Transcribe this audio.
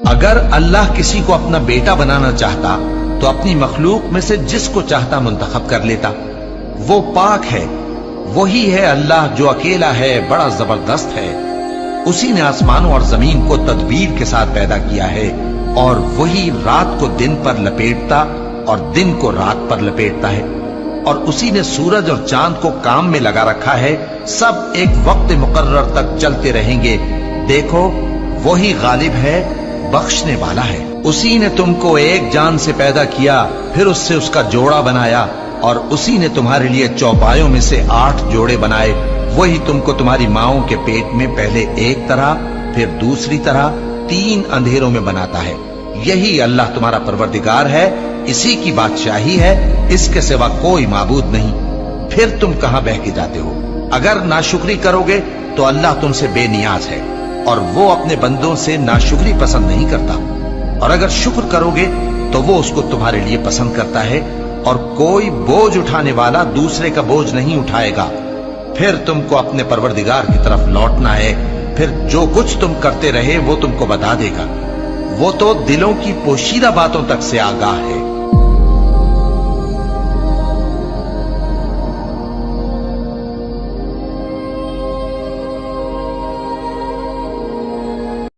اگر اللہ کسی کو اپنا بیٹا بنانا چاہتا تو اپنی مخلوق میں سے جس کو چاہتا منتخب کر لیتا۔ وہ پاک ہے، وہی ہے اللہ جو اکیلا ہے، بڑا زبردست ہے۔ اسی نے آسمانوں اور زمین کو تدبیر کے ساتھ پیدا کیا ہے، اور وہی رات کو دن پر لپیٹتا اور دن کو رات پر لپیٹتا ہے، اور اسی نے سورج اور چاند کو کام میں لگا رکھا ہے، سب ایک وقت مقرر تک چلتے رہیں گے۔ دیکھو وہی غالب ہے، بخشنے والا ہے۔ اسی نے تم کو ایک جان سے پیدا کیا، پھر اس سے اس کا جوڑا بنایا، اور اسی نے تمہارے لیے چوپایوں میں سے 8 جوڑے بنائے۔ وہی تم کو تمہاری ماؤں کے پیٹ میں پہلے ایک طرح، پھر دوسری طرح 3 اندھیروں میں بناتا ہے۔ یہی اللہ تمہارا پروردگار ہے، اسی کی بادشاہی ہے، اس کے سوا کوئی معبود نہیں۔ پھر تم کہاں بہہ کے جاتے ہو؟ اگر ناشکری کرو گے تو اللہ تم سے بے نیاز ہے، اور وہ اپنے بندوں سے ناشکری پسند نہیں کرتا، اور اگر شکر کرو گے تو وہ اس کو تمہارے لیے پسند کرتا ہے، اور کوئی بوجھ اٹھانے والا دوسرے کا بوجھ نہیں اٹھائے گا۔ پھر تم کو اپنے پروردگار کی طرف لوٹنا ہے، پھر جو کچھ تم کرتے رہے وہ تم کو بتا دے گا۔ وہ تو دلوں کی پوشیدہ باتوں تک سے آگاہ ہے۔